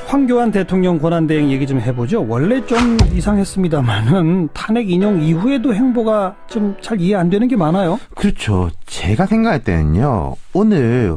황교안 대통령 권한대행 얘기 좀 해보죠. 원래 좀 이상했습니다만은 탄핵 인용 이후에도 행보가 좀 잘 이해 안 되는 게 많아요. 그렇죠. 제가 생각할 때는요. 오늘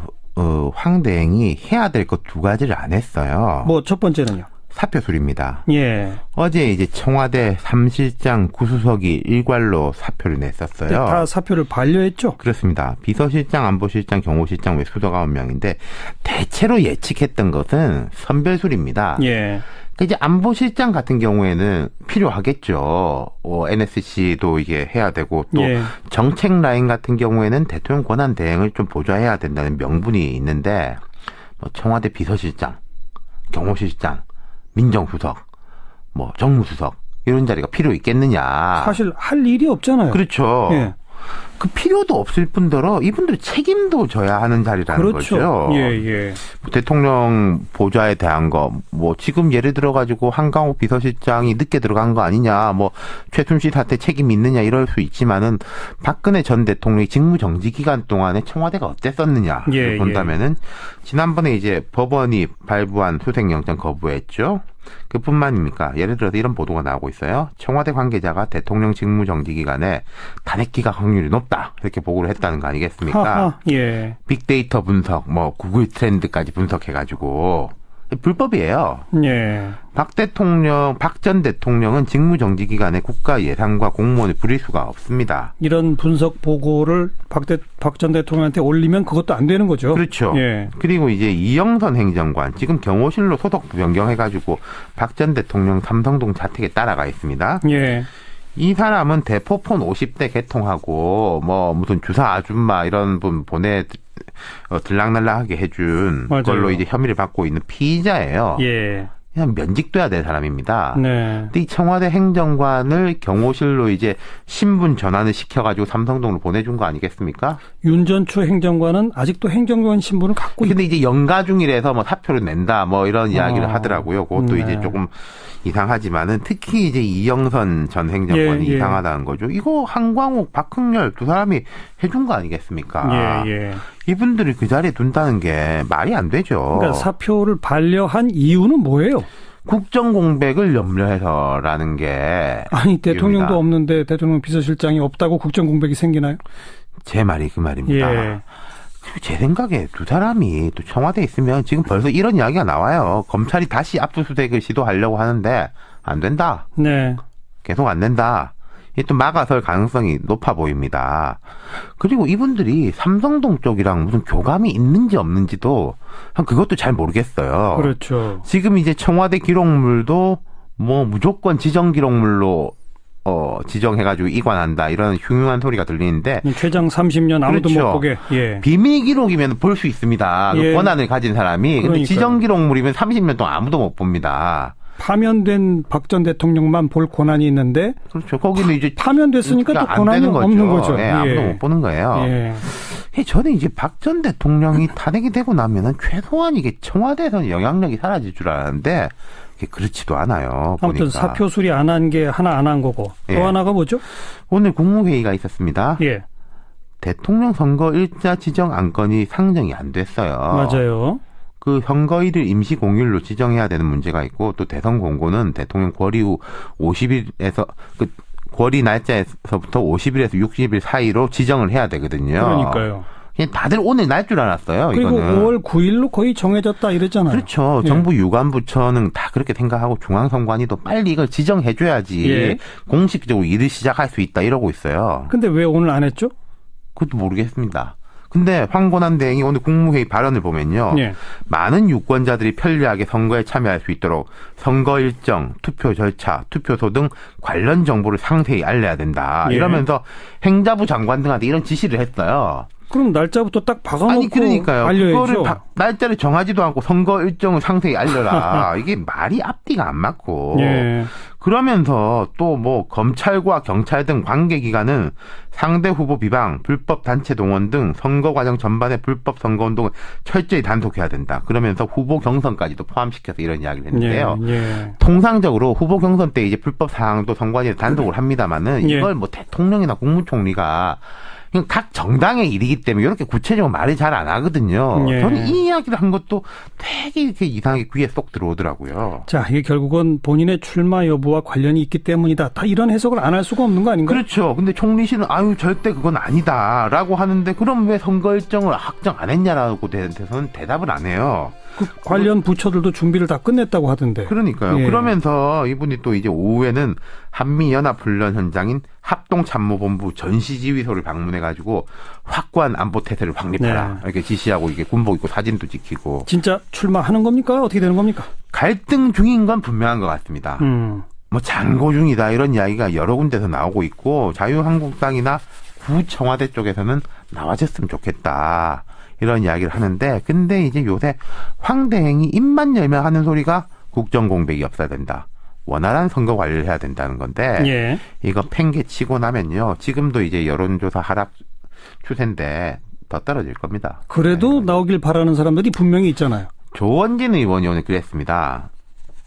황 대행이 해야 될 것 두 가지를 안 했어요. 뭐 첫 번째는요. 사표술입니다. 예. 어제 이제 청와대 3실장 구수석이 일괄로 사표를 냈었어요. 다 사표를 반려했죠? 그렇습니다. 비서실장, 안보실장, 경호실장 외 수석 9명인데 대체로 예측했던 것은 선별술입니다. 예. 이제 안보실장 같은 경우에는 필요하겠죠. NSC도 이게 해야 되고 또 예. 정책 라인 같은 경우에는 대통령 권한 대행을 좀 보좌해야 된다는 명분이 있는데 청와대 비서실장, 경호실장, 민정수석, 정무수석 이런 자리가 필요 있겠느냐. 사실 할 일이 없잖아요. 그렇죠. 예. 그 필요도 없을 뿐더러 이분들 책임도 져야 하는 자리라는 그렇죠. 거죠. 예. 대통령 보좌에 대한 거, 지금 예를 들어가지고 한강욱 비서실장이 늦게 들어간 거 아니냐, 최순실 사태 책임이 있느냐 이럴 수 있지만은 박근혜 전 대통령이 직무정지 기간 동안에 청와대가 어땠었느냐를 본다면은 지난번에 이제 법원이 발부한 수색영장 거부했죠. 그뿐만입니까? 예를 들어서 이런 보도가 나오고 있어요. 청와대 관계자가 대통령 직무정지 기간에 탄핵 기각 확률이 높다 이렇게 보고를 했다는 거 아니겠습니까? 예. 빅데이터 분석, 구글 트렌드까지 분석해가지고 불법이에요. 예. 박 전 대통령은 직무정지 기간에 국가 예산과 공무원을 부릴 수가 없습니다. 이런 분석 보고를 박 전 대통령한테 올리면 그것도 안 되는 거죠. 그렇죠. 예. 그리고 이제 이영선 행정관, 지금 경호실로 소속 변경해가지고 박 전 대통령 삼성동 자택에 따라가 있습니다. 예. 이 사람은 대포폰 50대 개통하고 무슨 주사 아줌마 이런 분 들락날락하게 해준 맞아요. 걸로 이제 혐의를 받고 있는 피의자예요. 예. 그냥 면직돼야 될 사람입니다. 네. 근데 이 청와대 행정관을 경호실로 이제 신분 전환을 시켜가지고 삼성동으로 보내준 거 아니겠습니까? 윤전추 행정관은 아직도 행정관 신분을 갖고 근데 이제 연가 중이라서 사표를 낸다 이런 이야기를 하더라고요. 그것도 네. 이제 조금 이상하지만은 특히 이제 이영선 전 행정관이 이상하다는 거죠. 이거 한광욱, 박흥렬 두 사람이 해준 거 아니겠습니까? 예. 이분들을 그 자리에 둔다는 게 말이 안 되죠. 그러니까 사표를 반려한 이유는 뭐예요? 국정 공백을 염려해서라는 게 아니 대통령도 이유입니다. 없는데 대통령 비서실장이 없다고 국정 공백이 생기나요? 제 말이 그 말입니다. 예. 그리고 제 생각에 두 사람이 또 청와대에 있으면 지금 벌써 이런 이야기가 나와요. 검찰이 다시 압수수색을 시도하려고 하는데 안 된다. 네. 계속 안 된다. 이게 또 막아설 가능성이 높아 보입니다. 그리고 이분들이 삼성동 쪽이랑 무슨 교감이 있는지 없는지도 그것도 잘 모르겠어요. 그렇죠. 지금 이제 청와대 기록물도 무조건 지정 기록물로 지정해가지고 이관한다 이런 흉흉한 소리가 들리는데 최장 30년 아무도 그렇죠. 못 보게. 예. 비밀 기록이면 볼 수 있습니다. 예. 그 권한을 가진 사람이. 근데 그러니까요. 지정 기록물이면 30년 동안 아무도 못 봅니다. 파면된 박 전 대통령만 볼 권한이 있는데 그렇죠. 거기는 이제 파면됐으니까 또 안 권한이 되는 거죠. 없는 거죠. 예, 아무도 못 보는 거예요. 예. 저는 이제 박 전 대통령이 탄핵이 되고 나면은 최소한 이게 청와대에서는 영향력이 사라질 줄 알았는데 그렇지도 않아요. 아무튼 보니까. 사표 수리 안 한 게 하나 안 한 거고 또 예. 하나가 뭐죠? 오늘 국무회의가 있었습니다. 예. 대통령 선거 일자 지정 안건이 상정이 안 됐어요. 맞아요. 그 선거일을 임시 공휴일로 지정해야 되는 문제가 있고 또 대선 공고는 대통령 권리 후 50일에서 권리 날짜에서부터 50일에서 60일 사이로 지정을 해야 되거든요. 그러니까요. 그냥 다들 오늘 날 줄 알았어요. 그리고 이거는. 5월 9일로 거의 정해졌다 이랬잖아요. 그렇죠. 예. 정부 유관부처는 다 그렇게 생각하고 중앙선관위도 빨리 이걸 지정해줘야지 예. 공식적으로 일을 시작할 수 있다 이러고 있어요. 근데 왜 오늘 안 했죠? 그것도 모르겠습니다. 근데 황권한 대행이 오늘 국무회의 발언을 보면요. 예. 많은 유권자들이 편리하게 선거에 참여할 수 있도록 선거 일정, 투표 절차, 투표소 등 관련 정보를 상세히 알려야 된다. 예. 이러면서 행자부 장관 등한테 이런 지시를 했어요. 그럼 날짜부터 딱 박아놓고 아니 그러니까요. 알려야죠. 그거를 날짜를 정하지도 않고 선거 일정을 상세히 알려라. 이게 말이 앞뒤가 안 맞고. 예. 그러면서 또 검찰과 경찰 등 관계기관은 상대 후보 비방, 불법 단체 동원 등 선거 과정 전반의 불법 선거 운동을 철저히 단속해야 된다. 그러면서 후보 경선까지도 포함시켜서 이런 이야기를 했는데요. 예. 통상적으로 후보 경선 때 이제 불법 사항도 선관위에서 단속을 합니다만은 예. 이걸 대통령이나 국무총리가 그냥 각 정당의 일이기 때문에 이렇게 구체적으로 말이 잘 안 하거든요. 예. 저는 이 이야기를 한 것도 되게 이렇게 이상하게 귀에 쏙 들어오더라고요. 자, 이게 결국은 본인의 출마 여부와 관련이 있기 때문이다. 다 이런 해석을 안 할 수가 없는 거 아닌가요? 그렇죠. 근데 총리실은 아유 절대 그건 아니다라고 하는데 그럼 왜 선거 일정을 확정 안 했냐라고 대해서는 대답을 안 해요. 그 관련 부처들도 준비를 다 끝냈다고 하던데. 그러니까요. 예. 그러면서 이분이 또 이제 오후에는 한미연합훈련 현장인 합동참모본부 전시지휘소를 방문해가지고 확고한 안보 태세를 확립하라. 네. 이렇게 지시하고 이게 군복 입고 사진도 찍히고. 진짜 출마하는 겁니까? 어떻게 되는 겁니까? 갈등 중인 건 분명한 것 같습니다. 뭐 장고 중이다 이런 이야기가 여러 군데서 나오고 있고 자유한국당이나 구청와대 쪽에서는 나와줬으면 좋겠다. 이런 이야기를 하는데 근데 이제 요새 황대행이 입만 열면 하는 소리가 국정공백이 없어야 된다. 원활한 선거 관리를 해야 된다는 건데 예. 이거 팽개치고 나면요. 지금도 이제 여론조사 하락 추세인데 더 떨어질 겁니다. 그래도 네. 나오길 바라는 사람들이 분명히 있잖아요. 조원진 의원이 오늘 그랬습니다.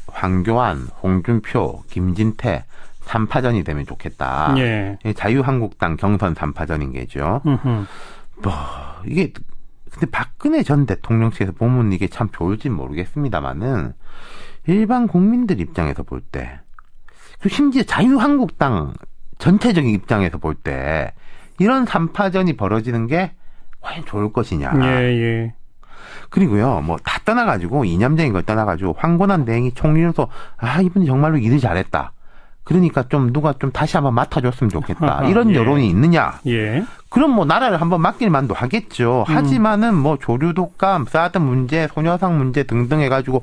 황교안, 홍준표, 김진태 3파전이 되면 좋겠다. 예. 자유한국당 경선 3파전인 게죠. 뭐 이게 근데 박근혜 전 대통령 측에서 보면 이게 참 좋을지 모르겠습니다만은 일반 국민들 입장에서 볼 때, 그리고 심지어 자유한국당 전체적인 입장에서 볼 때 이런 3파전이 벌어지는 게 과연 좋을 것이냐. 예, 예. 그리고요, 뭐 다 떠나가지고 이념적인 걸 떠나가지고 황곤한 대행이 총리로서 아 이분이 정말로 일을 잘했다. 그러니까 좀 누가 좀 다시 한번 맡아줬으면 좋겠다. 이런 예. 여론이 있느냐? 예. 그럼 뭐 나라를 한번 맡길 만도 하겠죠. 하지만은 뭐 조류 독감, 사드 문제, 소녀상 문제 등등 해가지고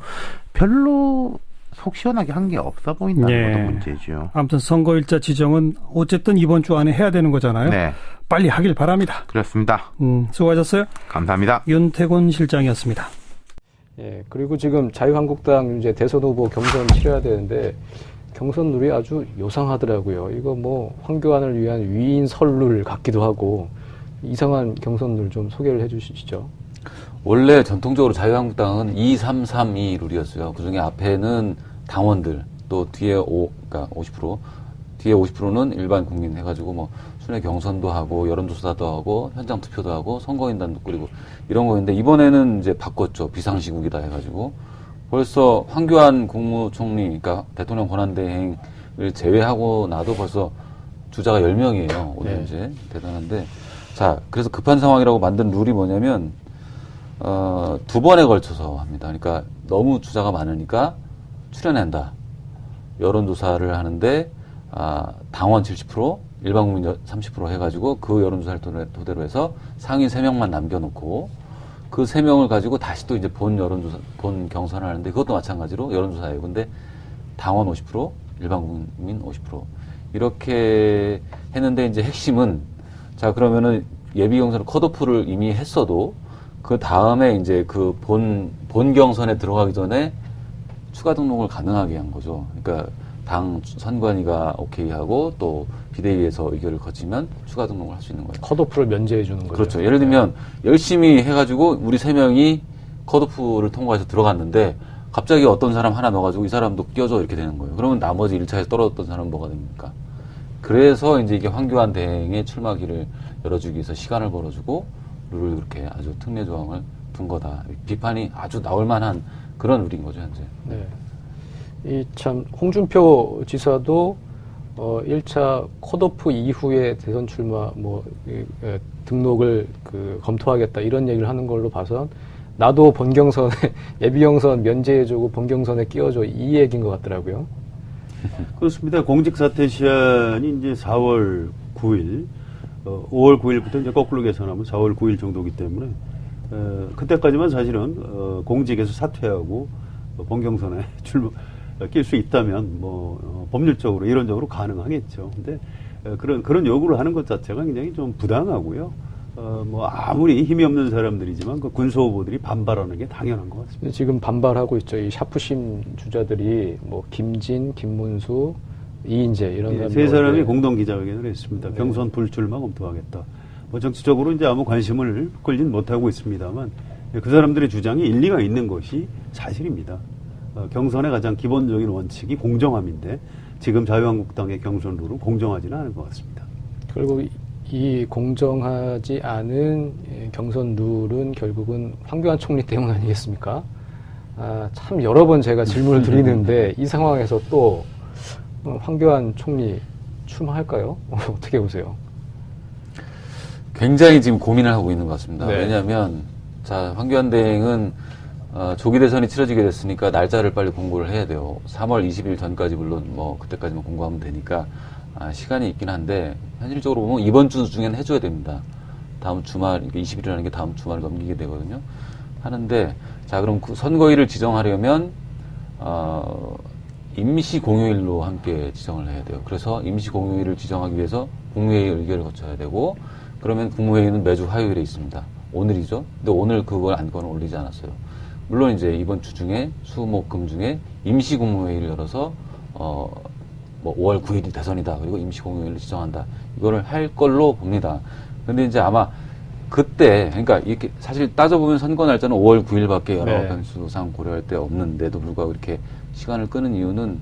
별로 속 시원하게 한 게 없어 보인다는 예. 것도 문제죠. 아무튼 선거일자 지정은 어쨌든 이번 주 안에 해야 되는 거잖아요. 네, 빨리 하길 바랍니다. 그렇습니다. 수고하셨어요. 감사합니다. 윤태곤 실장이었습니다. 예, 그리고 지금 자유한국당 이제 대선 후보 경선 치러야 되는데 경선 룰이 아주 요상하더라고요. 이거 뭐 황교안을 위한 위인 설룰 같기도 하고 이상한 경선 룰 좀 소개를 해주시죠. 원래 전통적으로 자유한국당은 2-3-3-2 룰이었어요. 그중에 앞에는 당원들, 또 뒤에 그러니까 50%, 뒤에 50%는 일반 국민 해가지고 뭐 순회 경선도 하고 여론조사도 하고 현장 투표도 하고 선거인단도 꾸리고 이런 거였는데 이번에는 이제 바꿨죠. 비상시국이다 해가지고 벌써 황교안 국무총리, 그러니까 대통령 권한대행을 제외하고 나도 벌써 주자가 10명이에요. 오늘 네. 이제 대단한데 자, 그래서 급한 상황이라고 만든 룰이 뭐냐면 두 번에 걸쳐서 합니다. 그러니까 너무 주자가 많으니까 출연한다. 여론조사를 하는데 당원 70%, 일반 국민 30% 해가지고 그 여론조사를 토대로 해서 상위 3명만 남겨놓고 그 3명을 가지고 다시 또 이제 본 경선을 하는데 그것도 마찬가지로 여론조사예요. 근데 당원 50%, 일반 국민 50% 이렇게 했는데 이제 핵심은 자 그러면은 예비 경선을 컷오프를 이미 했어도 그 다음에 이제 그 본 경선에 들어가기 전에 추가 등록을 가능하게 한 거죠. 그러니까 당 선관위가 오케이 하고 또 비대위에서 의결을 거치면 추가 등록을 할 수 있는 거예요. 컷오프를 면제해 주는 거죠. 그렇죠. 예를 들면 열심히 해가지고 우리 3명이 컷오프를 통과해서 들어갔는데 갑자기 어떤 사람 하나 넣어가지고 이 사람도 껴줘 이렇게 되는 거예요. 그러면 나머지 1차에서 떨어졌던 사람은 뭐가 됩니까? 그래서 이제 이게 황교안 대행의 출마기를 열어주기 위해서 시간을 벌어주고 룰을 그렇게 아주 특례 조항을 둔 거다. 비판이 아주 나올 만한 그런 룰인 거죠, 현재. 네. 이 참 홍준표 지사도 1차 컷오프 이후에 대선 출마 등록을 검토하겠다 이런 얘기를 하는 걸로 봐선 나도 본경선에 예비경선 면제해주고 본경선에 끼워줘 이 얘기인 것 같더라고요. 그렇습니다. 공직사퇴 시한이 이제 4월 9일, 5월 9일부터 이제 거꾸로 계산하면 4월 9일 정도이기 때문에 그때까지만 사실은 공직에서 사퇴하고 본경선에 낄 수 있다면 뭐 법률적으로 이론적으로 가능하겠죠. 근데 그런 요구를 하는 것 자체가 굉장히 좀 부당하고요. 뭐 아무리 힘이 없는 사람들이지만 그 군소 후보들이 반발하는 게 당연한 것 같습니다. 지금 반발하고 있죠. 이 샤프심 주자들이 뭐 김진, 김문수, 이인재 이런 사람들 세 사람이 공동 기자회견을 했습니다. 네. 경선 불출마 검토하겠다. 뭐 정치적으로 이제 아무 관심을 끌진 못하고 있습니다만 그 사람들의 주장이 일리가 있는 것이 사실입니다. 경선의 가장 기본적인 원칙이 공정함인데 지금 자유한국당의 경선 룰은 공정하지는 않은 것 같습니다. 그리고 이 공정하지 않은 경선 룰은 결국은 황교안 총리 때문 아니겠습니까? 참 여러 번 제가 질문을 드리는데 이 상황에서 또 황교안 총리 출마할까요? 어떻게 보세요? 굉장히 지금 고민을 하고 있는 것 같습니다. 네. 왜냐하면 자 황교안 대행은 조기 대선이 치러지게 됐으니까 날짜를 빨리 공고를 해야 돼요. 3월 20일 전까지 물론 뭐 그때까지만 공고하면 되니까 시간이 있긴 한데 현실적으로 보면 이번 주 중에는 해줘야 됩니다. 다음 주말 20일이라는 게 다음 주말을 넘기게 되거든요. 하는데 자 그럼 그 선거일을 지정하려면 임시 공휴일로 함께 지정을 해야 돼요. 그래서 임시 공휴일을 지정하기 위해서 국무회의 의결을 거쳐야 되고 그러면 국무회의는 매주 화요일에 있습니다. 오늘이죠. 근데 오늘 그걸 안건을 올리지 않았어요. 물론 이제 이번 주 중에 수, 목, 금 중에 임시 국무회의를 열어서 뭐 5월 9일이 대선이다. 그리고 임시 공휴일을 지정한다. 이거를 할 걸로 봅니다. 근데 이제 아마 그때 그러니까 이렇게 사실 따져보면 선거 날짜는 5월 9일밖에 여러 네. 변수상 고려할 때 없는데도 불구하고 이렇게 시간을 끄는 이유는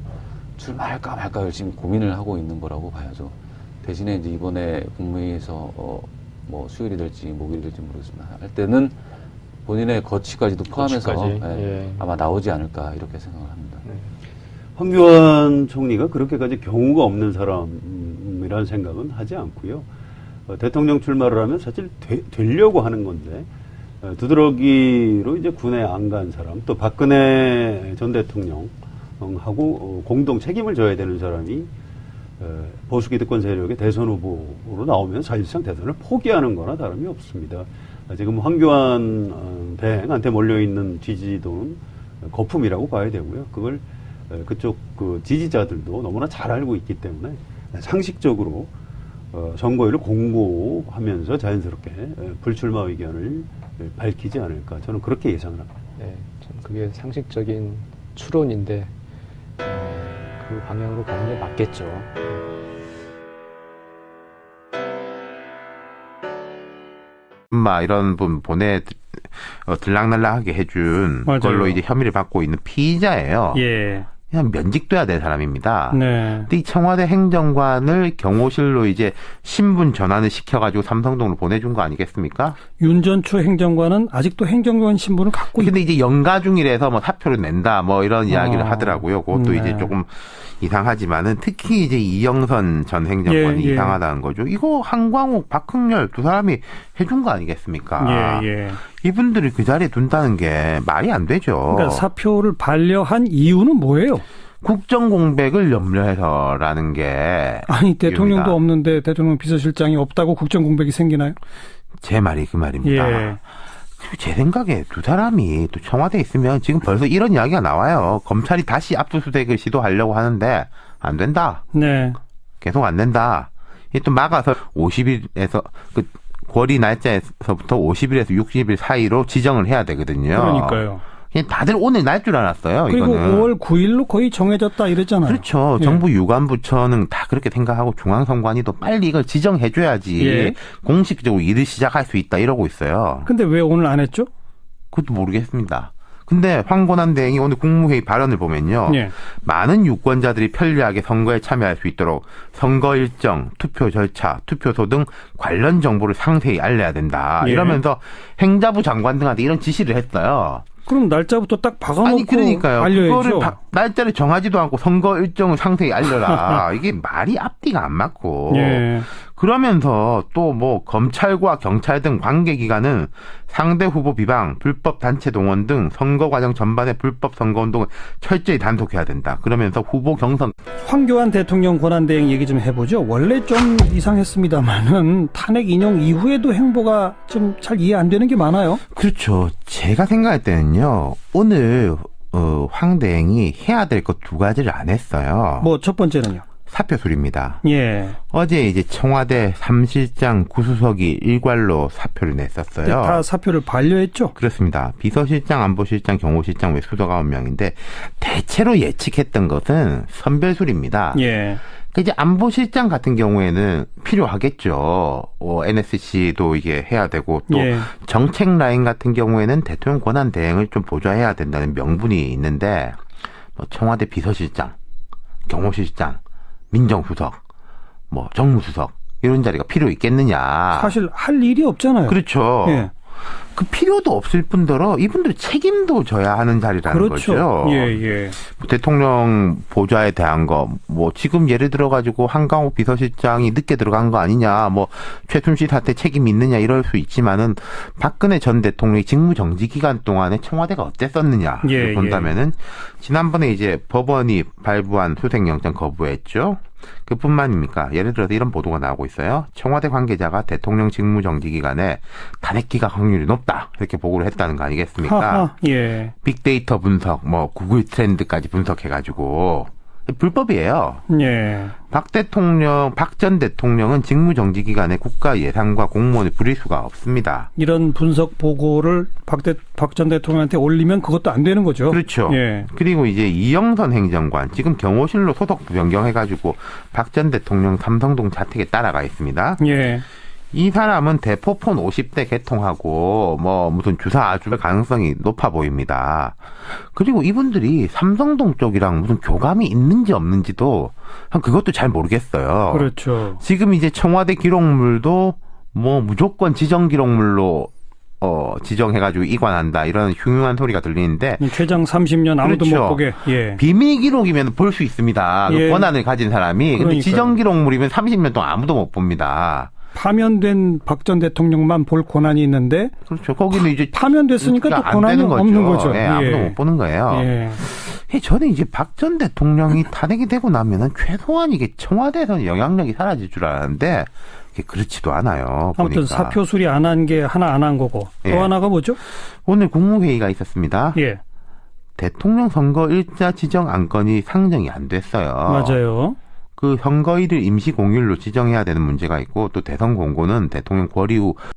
출마할까 말까 열심히 고민을 하고 있는 거라고 봐야죠. 대신에 이제 이번에 국무회의에서 뭐 수요일이 될지 목요일이 될지 모르겠습니다. 할 때는 본인의 거취까지도 포함해서 거취까지? 예, 아마 나오지 않을까 이렇게 생각을 합니다. 황교안 총리가 그렇게까지 경우가 없는 사람이라는 생각은 하지 않고요. 대통령 출마를 하면 사실 되려고 하는 건데 두드러기로 이제 군에 안 간 사람 또 박근혜 전 대통령하고 공동 책임을 져야 되는 사람이 보수 기득권 세력의 대선 후보로 나오면 사실상 대선을 포기하는 거나 다름이 없습니다. 지금 황교안 대행한테 몰려있는 지지도는 거품이라고 봐야 되고요. 그걸 그쪽 그 지지자들도 너무나 잘 알고 있기 때문에 상식적으로 선거일을 공고하면서 자연스럽게 불출마 의견을 밝히지 않을까 저는 그렇게 예상을 합니다. 네, 참 그게 상식적인 추론인데 그 방향으로 가는 게 맞겠죠. 이런 분 들락날락하게 해준 맞아요. 걸로 이제 혐의를 받고 있는 피의자예요. 예. 그냥 면직돼야 될 사람입니다. 네. 근데 이 청와대 행정관을 경호실로 이제 신분 전환을 시켜가지고 삼성동으로 보내준 거 아니겠습니까? 윤전추 행정관은 아직도 행정관 신분을 갖고 근데 이제 연가 중이라서 뭐 사표를 낸다 뭐 이런 이야기를 하더라고요. 그것도 네. 이제 조금 이상하지만은 특히 이제 이영선 전 행정관이 예. 이상하다는 거죠. 이거 한광욱, 박흥렬 두 사람이 해준 거 아니겠습니까? 예. 이분들을 그 자리에 둔다는 게 말이 안 되죠. 그러니까 사표를 반려한 이유는 뭐예요? 국정 공백을 염려해서라는 게 아니 대통령도 이유입니다. 없는데 대통령 비서실장이 없다고 국정 공백이 생기나요? 제 말이 그 말입니다. 예. 그리고 제 생각에 두 사람이 또 청와대에 있으면 지금 벌써 이런 이야기가 나와요. 검찰이 다시 압수수색을 시도하려고 하는데 안 된다. 네. 계속 안 된다. 이게 또 막아서 50일에서 그 거리 날짜에서부터 50일에서 60일 사이로 지정을 해야 되거든요. 그러니까요. 그냥 다들 오늘 날 줄 알았어요. 그리고 이거는. 5월 9일로 거의 정해졌다 이랬잖아요. 그렇죠. 예. 정부 유관부처는 다 그렇게 생각하고 중앙선관위도 빨리 이걸 지정해줘야지 예. 공식적으로 일을 시작할 수 있다 이러고 있어요. 근데 왜 오늘 안 했죠? 그것도 모르겠습니다. 근데 황교안 대행이 오늘 국무회의 발언을 보면요. 예. 많은 유권자들이 편리하게 선거에 참여할 수 있도록 선거 일정, 투표 절차, 투표소 등 관련 정보를 상세히 알려야 된다. 예. 이러면서 행자부 장관 등한테 이런 지시를 했어요. 그럼 날짜부터 딱 박아놓고 아니 그러니까요. 알려야죠. 그거를 날짜를 정하지도 않고 선거 일정을 상세히 알려라. 이게 말이 앞뒤가 안 맞고. 예. 그러면서 또 뭐 검찰과 경찰 등 관계기관은 상대 후보 비방, 불법 단체 동원 등 선거 과정 전반의 불법 선거 운동을 철저히 단속해야 된다. 그러면서 후보 경선 황교안 대통령 권한대행 얘기 좀 해보죠. 원래 좀 이상했습니다만은 탄핵 인용 이후에도 행보가 좀 잘 이해 안 되는 게 많아요. 그렇죠. 제가 생각할 때는요. 오늘 황 대행이 해야 될 것 두 가지를 안 했어요. 뭐 첫 번째는요. 사표술입니다. 예. 어제 이제 청와대 3실장 구수석이 일괄로 사표를 냈었어요. 근데 다 사표를 반려했죠. 그렇습니다. 비서실장, 안보실장, 경호실장 외 수석 9명인데 대체로 예측했던 것은 선별술입니다. 예. 그러니까 이제 안보실장 같은 경우에는 필요하겠죠. NSC도 이게 해야 되고 또 예. 정책 라인 같은 경우에는 대통령 권한 대행을 좀 보좌해야 된다는 명분이 있는데 뭐 청와대 비서실장, 경호실장, 민정수석, 뭐 정무수석 이런 자리가 필요 있겠느냐. 사실 할 일이 없잖아요. 그렇죠. 예. 그 필요도 없을 뿐더러 이분들이 책임도 져야 하는 자리라는 그렇죠. 거죠. 예. 대통령 보좌에 대한 거, 뭐 지금 예를 들어 가지고 한강욱 비서실장이 늦게 들어간 거 아니냐, 뭐 최순실 사태 책임 있느냐 이럴 수 있지만은 박근혜 전 대통령이 직무 정지 기간 동안에 청와대가 어땠었느냐 예, 본다면은 지난번에 이제 법원이 발부한 수색영장 거부했죠. 그뿐만입니까? 예를 들어서 이런 보도가 나오고 있어요. 청와대 관계자가 대통령 직무 정지 기간에 탄핵 기각 확률이 높다 이렇게 보고를 했다는 거 아니겠습니까? 하하, 예. 빅데이터 분석, 뭐 구글 트렌드까지 분석해가지고 불법이에요. 예. 박 전 대통령은 직무 정지 기간에 국가 예산과 공무원의 불이수가 없습니다. 이런 분석 보고를 박 전 대통령한테 올리면 그것도 안 되는 거죠. 그렇죠. 예. 그리고 이제 이영선 행정관, 지금 경호실로 소속부 변경해가지고 박 전 대통령 삼성동 자택에 따라가 있습니다. 예. 이 사람은 대포폰 50대 개통하고 뭐 무슨 주사 아줄 가능성이 높아 보입니다. 그리고 이분들이 삼성동 쪽이랑 무슨 교감이 있는지 없는지도 그것도 잘 모르겠어요. 그렇죠. 지금 이제 청와대 기록물도 뭐 무조건 지정 기록물로 지정해가지고 이관한다 이런 흉흉한 소리가 들리는데 최장 30년 아무도 그렇죠. 못 보게. 예. 비밀 기록이면 볼 수 있습니다. 예. 그 권한을 가진 사람이. 근데 그러니까요. 지정 기록물이면 30년 동안 아무도 못 봅니다. 파면된 박 전 대통령만 볼 권한이 있는데 그렇죠. 거기는 이제 파면됐으니까 또 안 권한이 되는 거죠. 없는 거죠. 예, 아무도 못 보는 거예요. 예. 저는 이제 박 전 대통령이 탄핵이 되고 나면은 최소한 이게 청와대에서는 영향력이 사라질 줄 알았는데 그게 그렇지도 않아요. 아무튼 보니까. 사표 수리 안 한 게 하나 안 한 거고 또 예. 하나가 뭐죠? 오늘 국무회의가 있었습니다. 예. 대통령 선거 일자 지정 안건이 상정이 안 됐어요. 맞아요. 그 선거일을 임시 공휴일로 지정해야 되는 문제가 있고 또 대선 공고는 대통령 권리 후